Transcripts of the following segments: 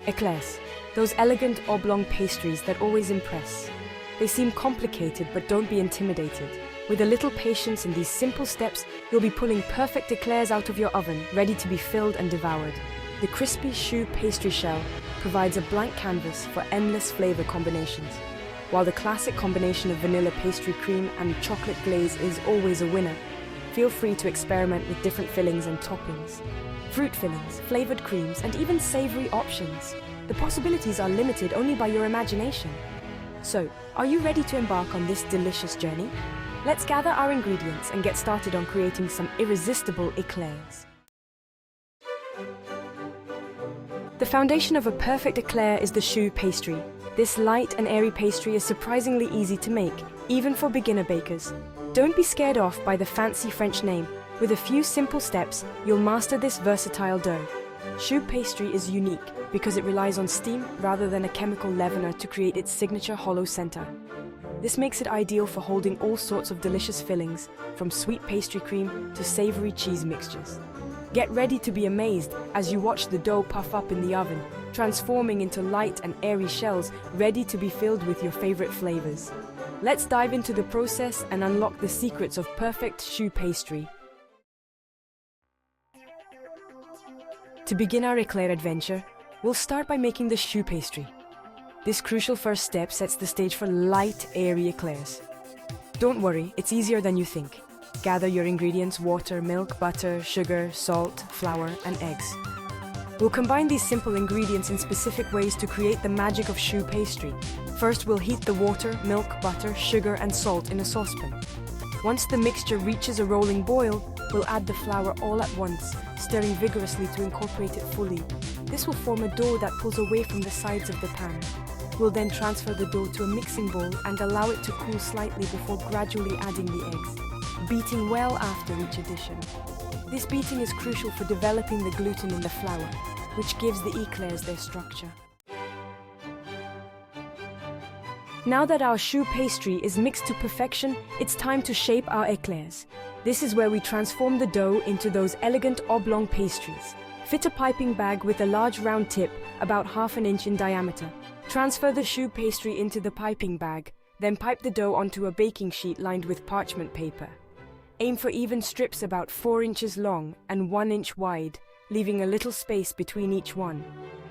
Éclairs, those elegant oblong pastries that always impress. They seem complicated, but don't be intimidated. With a little patience and these simple steps, you'll be pulling perfect éclairs out of your oven, ready to be filled and devoured. The crispy choux pastry shell provides a blank canvas for endless flavor combinations, while the classic combination of vanilla pastry cream and chocolate glaze is always a winner. Feel free to experiment with different fillings and toppings. Fruit fillings, flavored creams, and even savory options. The possibilities are limited only by your imagination. So, are you ready to embark on this delicious journey? Let's gather our ingredients and get started on creating some irresistible éclairs. The foundation of a perfect éclair is the choux pastry. This light and airy pastry is surprisingly easy to make, even for beginner bakers. Don't be scared off by the fancy French name. With a few simple steps, you'll master this versatile dough. Choux pastry is unique because it relies on steam rather than a chemical leavener to create its signature hollow center. This makes it ideal for holding all sorts of delicious fillings, from sweet pastry cream to savory cheese mixtures. Get ready to be amazed as you watch the dough puff up in the oven, transforming into light and airy shells ready to be filled with your favorite flavors. Let's dive into the process and unlock the secrets of perfect choux pastry. To begin our éclair adventure, we'll start by making the choux pastry. This crucial first step sets the stage for light, airy éclairs. Don't worry, it's easier than you think. Gather your ingredients: water, milk, butter, sugar, salt, flour, and eggs. We'll combine these simple ingredients in specific ways to create the magic of choux pastry. First, we'll heat the water, milk, butter, sugar, and salt in a saucepan. Once the mixture reaches a rolling boil, we'll add the flour all at once, stirring vigorously to incorporate it fully. This will form a dough that pulls away from the sides of the pan. We'll then transfer the dough to a mixing bowl and allow it to cool slightly before gradually adding the eggs, beating well after each addition. This beating is crucial for developing the gluten in the flour, which gives the éclairs their structure. Now that our choux pastry is mixed to perfection, it's time to shape our éclairs. This is where we transform the dough into those elegant oblong pastries. Fit a piping bag with a large round tip, about ½ inch in diameter. Transfer the choux pastry into the piping bag, then pipe the dough onto a baking sheet lined with parchment paper. Aim for even strips about 4 inches long and 1 inch wide, leaving a little space between each one.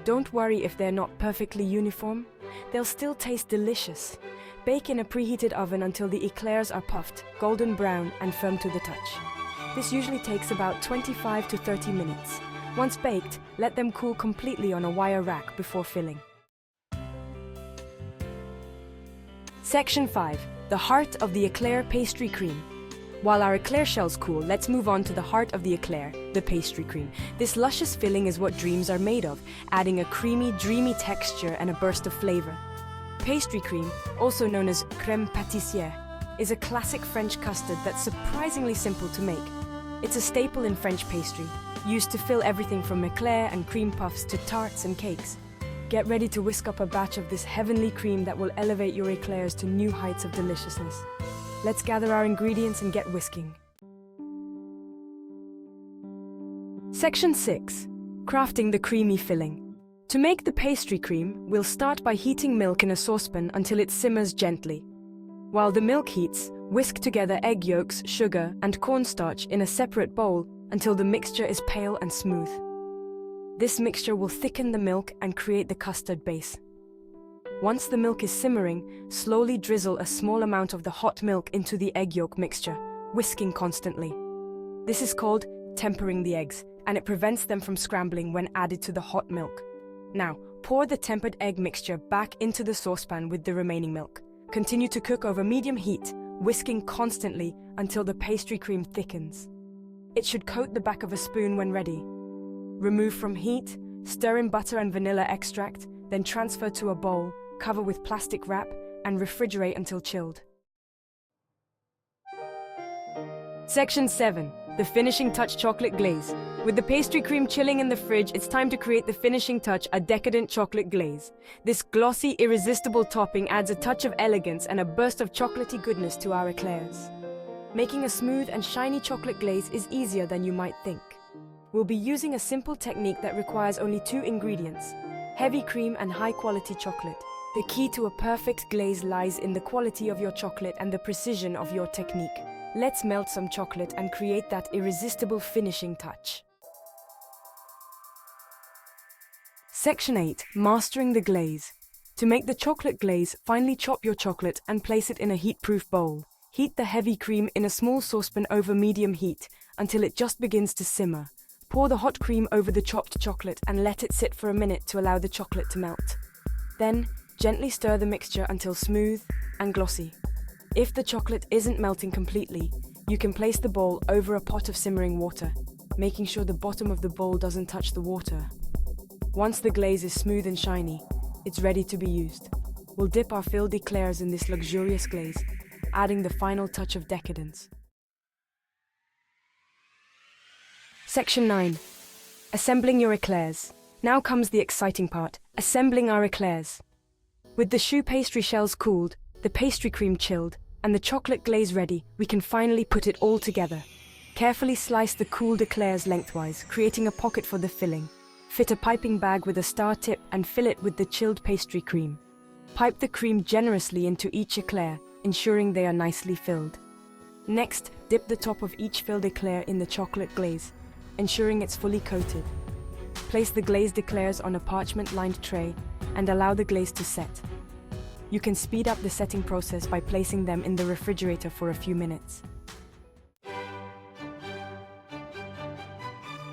Don't worry if they're not perfectly uniform. They'll still taste delicious. Bake in a preheated oven until the éclairs are puffed, golden brown, and firm to the touch. This usually takes about 25 to 30 minutes. Once baked, let them cool completely on a wire rack before filling. Section 5. The heart of the éclair pastry cream. While our éclair shells cool, let's move on to the heart of the éclair, the pastry cream. This luscious filling is what dreams are made of, adding a creamy, dreamy texture and a burst of flavor. Pastry cream, also known as crème pâtissière, is a classic French custard that's surprisingly simple to make. It's a staple in French pastry, used to fill everything from éclair and cream puffs to tarts and cakes. Get ready to whisk up a batch of this heavenly cream that will elevate your éclairs to new heights of deliciousness. Let's gather our ingredients and get whisking. Section 6. Crafting the creamy filling. To make the pastry cream, we'll start by heating milk in a saucepan until it simmers gently. While the milk heats, whisk together egg yolks, sugar, and cornstarch in a separate bowl until the mixture is pale and smooth. This mixture will thicken the milk and create the custard base. Once the milk is simmering, slowly drizzle a small amount of the hot milk into the egg yolk mixture, whisking constantly. This is called tempering the eggs, and it prevents them from scrambling when added to the hot milk. Now, pour the tempered egg mixture back into the saucepan with the remaining milk. Continue to cook over medium heat, whisking constantly until the pastry cream thickens. It should coat the back of a spoon when ready. Remove from heat, stir in butter and vanilla extract, then transfer to a bowl, cover with plastic wrap, and refrigerate until chilled. Section 7. The finishing touch: chocolate glaze. With the pastry cream chilling in the fridge, it's time to create the finishing touch: a decadent chocolate glaze. This glossy, irresistible topping adds a touch of elegance and a burst of chocolatey goodness to our éclairs. Making a smooth and shiny chocolate glaze is easier than you might think. We'll be using a simple technique that requires only 2 ingredients: Heavy cream and high-quality chocolate. The key to a perfect glaze lies in the quality of your chocolate and the precision of your technique. Let's melt some chocolate and create that irresistible finishing touch. Section 8. Mastering the glaze. To make the chocolate glaze, finely chop your chocolate and place it in a heat-proof bowl. Heat the heavy cream in a small saucepan over medium heat until it just begins to simmer. Pour the hot cream over the chopped chocolate and let it sit for a minute to allow the chocolate to melt. Then, gently stir the mixture until smooth and glossy. If the chocolate isn't melting completely, you can place the bowl over a pot of simmering water, making sure the bottom of the bowl doesn't touch the water. Once the glaze is smooth and shiny, it's ready to be used. We'll dip our filled éclairs in this luxurious glaze, adding the final touch of decadence. Section 9. Assembling your éclairs. Now comes the exciting part, assembling our éclairs. With the choux pastry shells cooled, the pastry cream chilled, and the chocolate glaze ready, we can finally put it all together. Carefully slice the cooled éclairs lengthwise, creating a pocket for the filling. Fit a piping bag with a star tip and fill it with the chilled pastry cream. Pipe the cream generously into each éclair, ensuring they are nicely filled. Next, dip the top of each filled éclair in the chocolate glaze, ensuring it's fully coated. Place the glazed éclairs on a parchment-lined tray and allow the glaze to set. You can speed up the setting process by placing them in the refrigerator for a few minutes.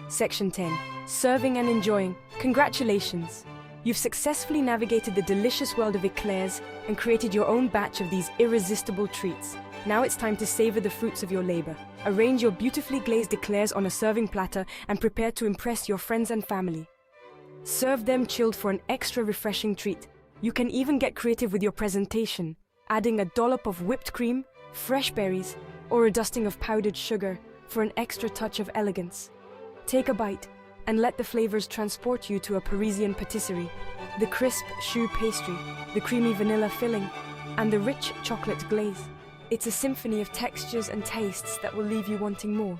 Section 10. Serving and enjoying. Congratulations! You've successfully navigated the delicious world of éclairs and created your own batch of these irresistible treats. Now it's time to savor the fruits of your labor. Arrange your beautifully glazed éclairs on a serving platter and prepare to impress your friends and family. Serve them chilled for an extra refreshing treat. You can even get creative with your presentation, adding a dollop of whipped cream, fresh berries, or a dusting of powdered sugar for an extra touch of elegance. Take a bite and let the flavors transport you to a Parisian patisserie. The crisp choux pastry, the creamy vanilla filling, and the rich chocolate glaze. It's a symphony of textures and tastes that will leave you wanting more.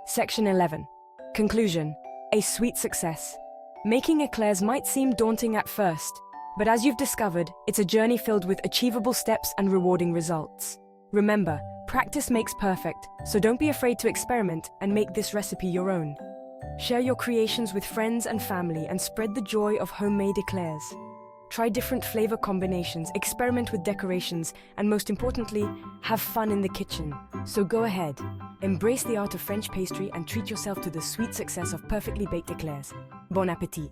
Section 11. Conclusion. A sweet success. Making éclairs might seem daunting at first, but as you've discovered, it's a journey filled with achievable steps and rewarding results. Remember, practice makes perfect, so don't be afraid to experiment and make this recipe your own. Share your creations with friends and family and spread the joy of homemade éclairs. Try different flavor combinations, experiment with decorations, and most importantly, have fun in the kitchen. So go ahead, embrace the art of French pastry and treat yourself to the sweet success of perfectly baked éclairs. Bon appétit!